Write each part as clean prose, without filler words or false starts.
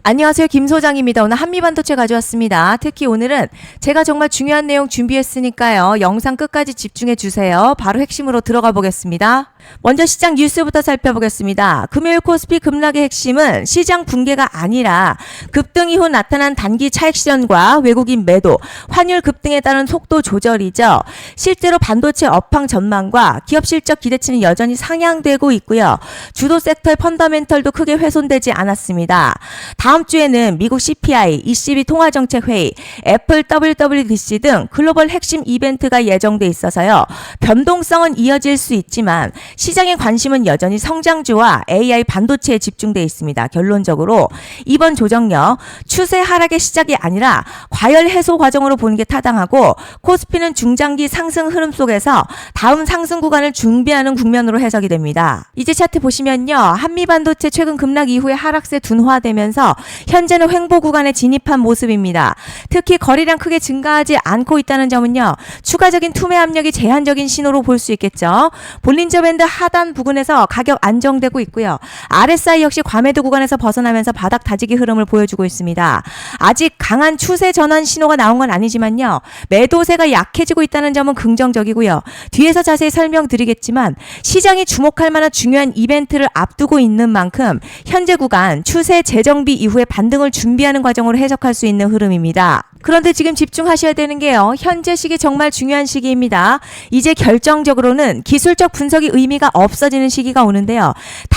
안녕하세요. 김 소장입니다. 오늘 한미반도체 가져왔습니다. 특히 오늘은 제가 정말 중요한 내용 준비했으니까요. 영상 끝까지 집중해 주세요. 바로 핵심으로 들어가 보겠습니다. 먼저 시장 뉴스부터 살펴보겠습니다. 금요일 코스피 급락의 핵심은 시장 붕괴가 아니라 급등 이후 나타난 단기 차익 실현과 외국인 매도, 환율 급등에 따른 속도 조절이죠. 실제로 반도체 업황 전망과 기업 실적 기대치는 여전히 상향되고 있고요. 주도 섹터의 펀더멘털도 크게 훼손되지 않았습니다. 다음 주에는 미국 CPI, ECB 통화정책회의, 애플 WWDC 등 글로벌 핵심 이벤트가 예정돼 있어서요. 변동성은 이어질 수 있지만 시장의 관심은 여전히 성장주와 AI 반도체에 집중돼 있습니다. 결론적으로 이번 조정력 추세 하락의 시작이 아니라 과열 해소 과정으로 보는 게 타당하고 코스피는 중장기 상승 흐름 속에서 다음 상승 구간을 준비하는 국면으로 해석이 됩니다. 이제 차트 보시면요. 한미반도체 최근 급락 이후에 하락세 둔화되면서 현재는 횡보 구간에 진입한 모습입니다. 특히 거래량 크게 증가하지 않고 있다는 점은요. 추가적인 투매 압력이 제한적인 신호로 볼 수 있겠죠. 볼린저 밴드 하단 부근에서 가격 안정되고 있고요. RSI 역시 과매도 구간에서 벗어나면서 바닥 다지기 흐름을 보여주고 있습니다. 아직 강한 추세 전환 신호가 나온 건 아니지만요. 매도세가 약해지고 있다는 점은 긍정적이고요. 뒤에서 자세히 설명드리겠지만 시장이 주목할 만한 중요한 이벤트를 앞두고 있는 만큼 현재 구간 추세 재정비 이후에 반등을 준비하는 과정으로 해석할 수 있는 흐름입니다. 그런데 지금 집중하셔야 되는 게요. 현재 시기 정말 중요한 시기입니다. 이제 결정적으로는 기술적 분석이 의미가 없어지는 시기가 오는데요.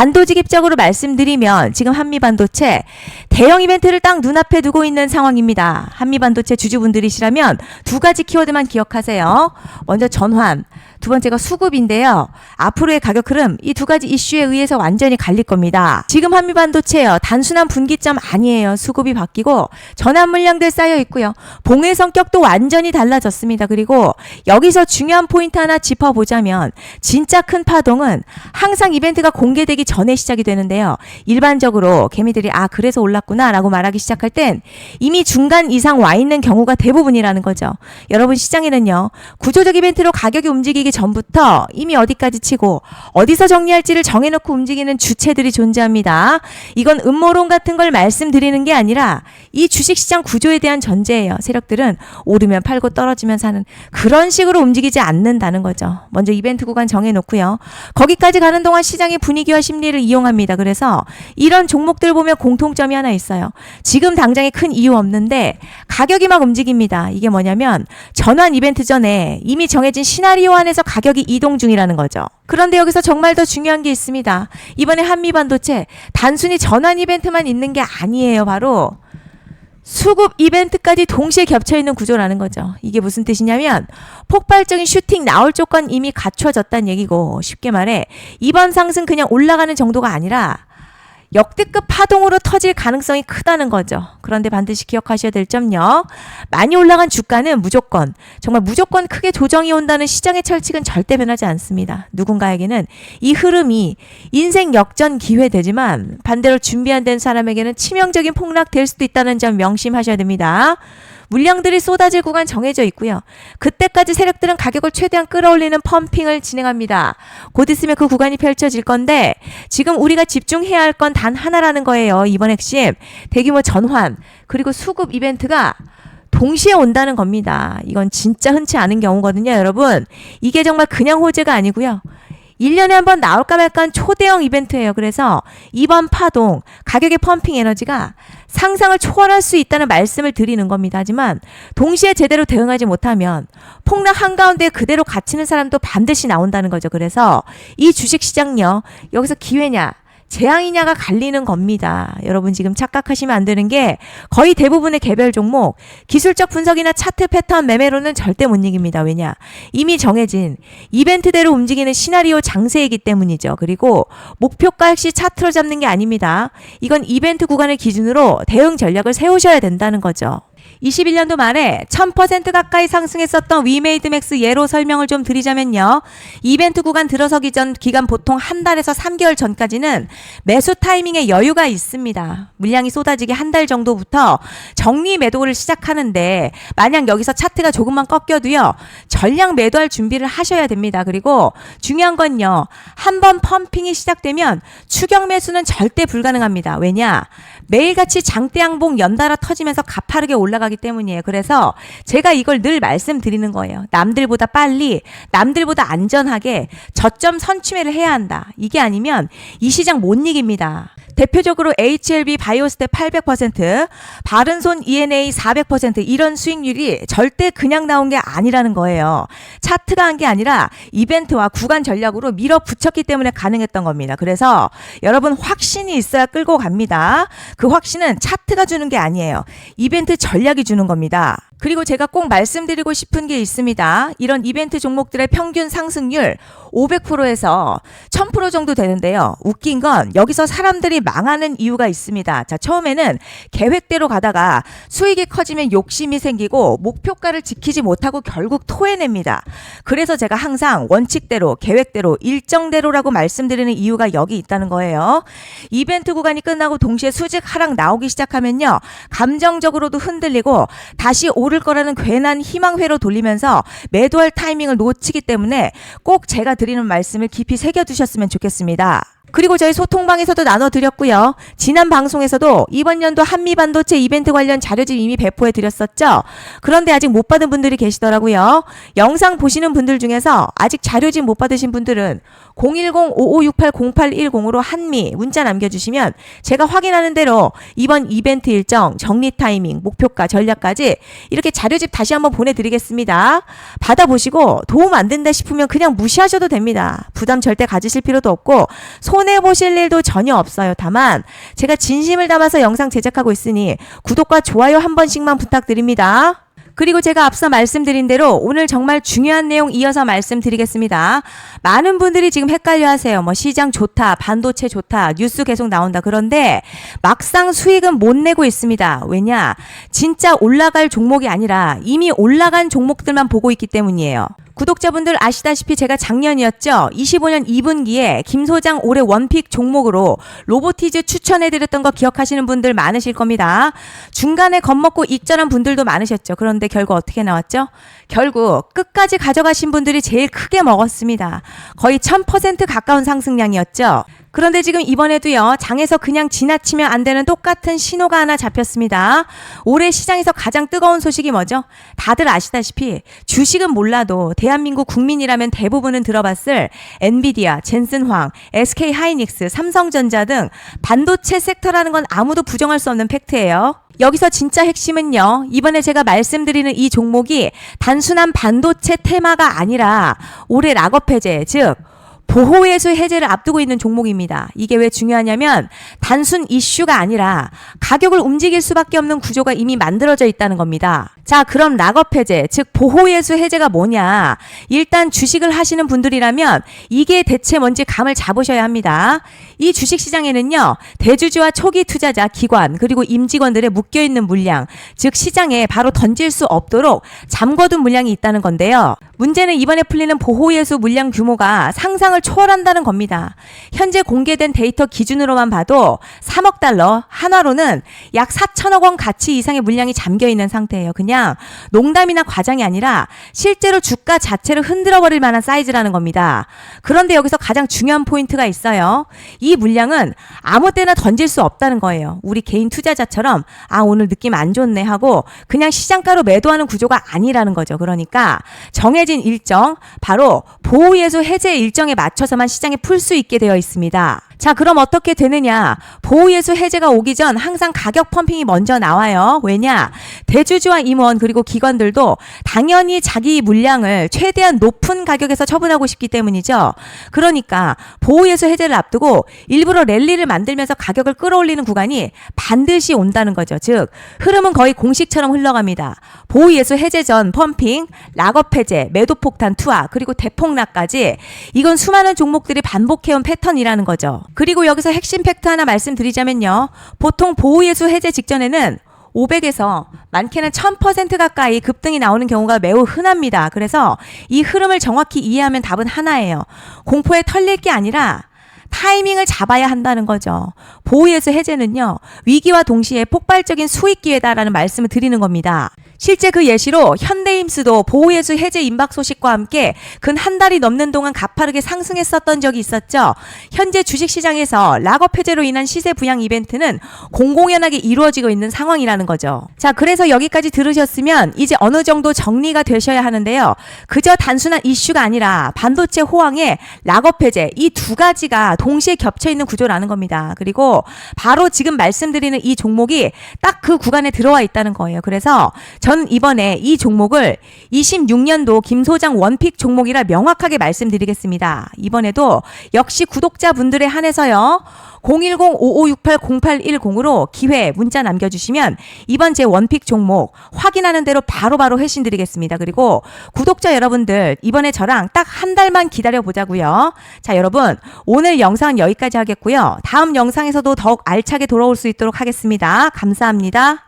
단도직입적으로 말씀드리면 지금 한미반도체 대형 이벤트를 딱 눈앞에 두고 있는 상황입니다. 한미반도체 주주분들이시라면 두 가지 키워드만 기억하세요. 먼저 전환, 두 번째가 수급인데요. 앞으로의 가격 흐름 이 두 가지 이슈에 의해서 완전히 갈릴 겁니다. 지금 한미반도체요. 단순한 분기점 아니에요. 수급이 바뀌고 전환 물량들 쌓여 있고요. 봉의 성격도 완전히 달라졌습니다. 그리고 여기서 중요한 포인트 하나 짚어보자면 진짜 큰 파동은 항상 이벤트가 공개되기 전에 시작이 되는데요. 일반적으로 개미들이 그래서 올랐구나 라고 말하기 시작할 땐 이미 중간 이상 와 있는 경우가 대부분이라는 거죠. 여러분 시장에는요. 구조적 이벤트로 가격이 움직이기 전부터 이미 어디까지 치고 어디서 정리할지를 정해놓고 움직이는 주체들이 존재합니다. 이건 음모론 같은 걸 말씀드리는 게 아니라 이 주식시장 구조에 대한 전제예요. 세력들은 오르면 팔고 떨어지면 사는 그런 식으로 움직이지 않는다는 거죠. 먼저 이벤트 구간 정해놓고요. 거기까지 가는 동안 시장의 분위기와 심리를 이용합니다. 그래서 이런 종목들 보면 공통점이 하나 있어요. 지금 당장에 큰 이유 없는데 가격이 막 움직입니다. 이게 뭐냐면 전환 이벤트 전에 이미 정해진 시나리오 안에서 가격이 이동 중이라는 거죠. 그런데 여기서 정말 더 중요한 게 있습니다. 이번에 한미반도체 단순히 전환 이벤트만 있는 게 아니에요. 바로 수급 이벤트까지 동시에 겹쳐있는 구조라는 거죠. 이게 무슨 뜻이냐면 폭발적인 슈팅 나올 조건 이미 갖춰졌다는 얘기고 쉽게 말해 이번 상승 그냥 올라가는 정도가 아니라 역대급 파동으로 터질 가능성이 크다는 거죠. 그런데 반드시 기억하셔야 될 점요. 많이 올라간 주가는 무조건 정말 무조건 크게 조정이 온다는 시장의 철칙은 절대 변하지 않습니다. 누군가에게는 이 흐름이 인생 역전 기회 되지만 반대로 준비 안 된 사람에게는 치명적인 폭락될 수도 있다는 점 명심하셔야 됩니다. 물량들이 쏟아질 구간 정해져 있고요. 그때까지 세력들은 가격을 최대한 끌어올리는 펌핑을 진행합니다. 곧 있으면 그 구간이 펼쳐질 건데 지금 우리가 집중해야 할 건 단 하나라는 거예요. 이번 핵심 대규모 전환 그리고 수급 이벤트가 동시에 온다는 겁니다. 이건 진짜 흔치 않은 경우거든요. 여러분 이게 정말 그냥 호재가 아니고요. 1년에 한 번 나올까 말까 한 초대형 이벤트예요. 그래서 이번 파동, 가격의 펌핑 에너지가 상상을 초월할 수 있다는 말씀을 드리는 겁니다. 하지만 동시에 제대로 대응하지 못하면 폭락 한가운데 그대로 갇히는 사람도 반드시 나온다는 거죠. 그래서 이 주식시장요. 여기서 기회냐 재앙이냐가 갈리는 겁니다. 여러분 지금 착각하시면 안 되는 게 거의 대부분의 개별 종목 기술적 분석이나 차트 패턴 매매로는 절대 못 이깁니다. 왜냐? 이미 정해진 이벤트대로 움직이는 시나리오 장세이기 때문이죠. 그리고 목표가 역시 차트로 잡는 게 아닙니다. 이건 이벤트 구간을 기준으로 대응 전략을 세우셔야 된다는 거죠. 21년도 말에 1000% 가까이 상승했었던 위메이드맥스 예로 설명을 좀 드리자면요. 이벤트 구간 들어서기 전 기간 보통 한 달에서 3개월 전까지는 매수 타이밍에 여유가 있습니다. 물량이 쏟아지기 한 달 정도부터 정리 매도를 시작하는데 만약 여기서 차트가 조금만 꺾여도요. 전량 매도할 준비를 하셔야 됩니다. 그리고 중요한 건요. 한번 펌핑이 시작되면 추격 매수는 절대 불가능합니다. 왜냐? 매일같이 장대양봉 연달아 터지면서 가파르게 올라가기 때문이에요. 그래서 제가 이걸 늘 말씀드리는 거예요. 남들보다 빨리, 남들보다 안전하게 저점 선취매를 해야 한다. 이게 아니면 이 시장 못 이깁니다. 대표적으로 HLB 바이오스텝 800%, 바른손 ENA 400% 이런 수익률이 절대 그냥 나온 게 아니라는 거예요. 차트가 한 게 아니라 이벤트와 구간 전략으로 밀어붙였기 때문에 가능했던 겁니다. 그래서 여러분 확신이 있어야 끌고 갑니다. 그 확신은 차트가 주는 게 아니에요. 이벤트 전략이 주는 겁니다. 그리고 제가 꼭 말씀드리고 싶은 게 있습니다. 이런 이벤트 종목들의 평균 상승률 500%에서 1000% 정도 되는데요. 웃긴 건 여기서 사람들이 망하는 이유가 있습니다. 자, 처음에는 계획대로 가다가 수익이 커지면 욕심이 생기고 목표가를 지키지 못하고 결국 토해냅니다. 그래서 제가 항상 원칙대로, 계획대로, 일정대로라고 말씀드리는 이유가 여기 있다는 거예요. 이벤트 구간이 끝나고 동시에 수직 하락 나오기 시작하면요. 감정적으로도 흔들리고 다시 오를 거라는 괜한 희망회로 돌리면서 매도할 타이밍을 놓치기 때문에 꼭 제가 드리는 말씀을 깊이 새겨두셨으면 좋겠습니다. 그리고 저희 소통방에서도 나눠드렸고요. 지난 방송에서도 이번 연도 한미반도체 이벤트 관련 자료집 이미 배포해드렸었죠. 그런데 아직 못 받은 분들이 계시더라고요. 영상 보시는 분들 중에서 아직 자료집 못 받으신 분들은 010-5568-0810으로 한미 문자 남겨주시면 제가 확인하는 대로 이번 이벤트 일정, 정리 타이밍, 목표가, 전략까지 이렇게 자료집 다시 한번 보내드리겠습니다. 받아보시고 도움 안 된다 싶으면 그냥 무시하셔도 됩니다. 부담 절대 가지실 필요도 없고 손해보실 일도 전혀 없어요. 다만 제가 진심을 담아서 영상 제작하고 있으니 구독과 좋아요 한 번씩만 부탁드립니다. 그리고 제가 앞서 말씀드린 대로 오늘 정말 중요한 내용 이어서 말씀드리겠습니다. 많은 분들이 지금 헷갈려 하세요. 뭐 시장 좋다, 반도체 좋다, 뉴스 계속 나온다. 그런데 막상 수익은 못 내고 있습니다. 왜냐? 진짜 올라갈 종목이 아니라 이미 올라간 종목들만 보고 있기 때문이에요. 구독자분들 아시다시피 제가 작년이었죠. 25년 2분기에 김 소장 올해 원픽 종목으로 로보티즈 추천해드렸던 거 기억하시는 분들 많으실 겁니다. 중간에 겁먹고 익절한 분들도 많으셨죠. 그런데 결국 어떻게 나왔죠? 결국 끝까지 가져가신 분들이 제일 크게 먹었습니다. 거의 1000% 가까운 상승량이었죠. 그런데 지금 이번에도요, 장에서 그냥 지나치면 안 되는 똑같은 신호가 하나 잡혔습니다. 올해 시장에서 가장 뜨거운 소식이 뭐죠? 다들 아시다시피 주식은 몰라도 대한민국 국민이라면 대부분은 들어봤을 엔비디아, 젠슨황, SK하이닉스, 삼성전자 등 반도체 섹터라는 건 아무도 부정할 수 없는 팩트예요. 여기서 진짜 핵심은요, 이번에 제가 말씀드리는 이 종목이 단순한 반도체 테마가 아니라 올해 락업 해제, 즉 보호예수 해제를 앞두고 있는 종목입니다. 이게 왜 중요하냐면 단순 이슈가 아니라 가격을 움직일 수밖에 없는 구조가 이미 만들어져 있다는 겁니다. 자, 그럼 락업 해제, 즉 보호예수 해제가 뭐냐? 일단 주식을 하시는 분들이라면 이게 대체 뭔지 감을 잡으셔야 합니다. 이 주식시장에는요, 대주주와 초기 투자자, 기관, 그리고 임직원들의 묶여있는 물량, 즉 시장에 바로 던질 수 없도록 잠궈둔 물량이 있다는 건데요. 문제는 이번에 풀리는 보호예수 물량 규모가 상상을 초월한다는 겁니다. 현재 공개된 데이터 기준으로만 봐도 3억 달러, 한화로는 약 4천억 원 가치 이상의 물량이 잠겨있는 상태예요. 그냥 농담이나 과장이 아니라 실제로 주가 자체를 흔들어버릴 만한 사이즈라는 겁니다. 그런데 여기서 가장 중요한 포인트가 있어요. 이 물량은 아무 때나 던질 수 없다는 거예요. 우리 개인 투자자처럼 오늘 느낌 안 좋네 하고 그냥 시장가로 매도하는 구조가 아니라는 거죠. 그러니까 정해진 일정, 바로 보호예수 해제 일정에 맞춰서만 시장에 풀 수 있게 되어 있습니다. 자, 그럼 어떻게 되느냐? 보호예수 해제가 오기 전 항상 가격 펌핑이 먼저 나와요. 왜냐? 대주주와 임원 그리고 기관들도 당연히 자기 물량을 최대한 높은 가격에서 처분하고 싶기 때문이죠. 그러니까 보호예수 해제를 앞두고 일부러 랠리를 만들면서 가격을 끌어올리는 구간이 반드시 온다는 거죠. 즉 흐름은 거의 공식처럼 흘러갑니다. 보호예수 해제 전 펌핑, 락업 해제, 매도 폭탄 투하, 그리고 대폭락까지 이건 수많은 종목들이 반복해온 패턴이라는 거죠. 그리고 여기서 핵심 팩트 하나 말씀드리자면요. 보통 보호예수 해제 직전에는 500에서 많게는 1000% 가까이 급등이 나오는 경우가 매우 흔합니다. 그래서 이 흐름을 정확히 이해하면 답은 하나예요. 공포에 털릴 게 아니라 타이밍을 잡아야 한다는 거죠. 보호예수 해제는요, 위기와 동시에 폭발적인 수익 기회다라는 말씀을 드리는 겁니다. 실제 그 예시로 현대임스도 보호예수 해제 임박 소식과 함께 근 한 달이 넘는 동안 가파르게 상승했었던 적이 있었죠. 현재 주식시장에서 락업 해제로 인한 시세 부양 이벤트는 공공연하게 이루어지고 있는 상황이라는 거죠. 자, 그래서 여기까지 들으셨으면 이제 어느 정도 정리가 되셔야 하는데요. 그저 단순한 이슈가 아니라 반도체 호황에 락업 해제 이 두 가지가 동시에 겹쳐 있는 구조라는 겁니다. 그리고 바로 지금 말씀드리는 이 종목이 딱 그 구간에 들어와 있다는 거예요. 그래서 전 이번에 이 종목을 26년도 김 소장 원픽 종목이라 명확하게 말씀드리겠습니다. 이번에도 역시 구독자분들에 한해서요. 010-5568-0810으로 기회 문자 남겨주시면 이번 제 원픽 종목 확인하는 대로 바로바로 회신 드리겠습니다. 그리고 구독자 여러분들 이번에 저랑 딱 한 달만 기다려보자고요. 자, 여러분 오늘 영상은 여기까지 하겠고요. 다음 영상에서도 더욱 알차게 돌아올 수 있도록 하겠습니다. 감사합니다.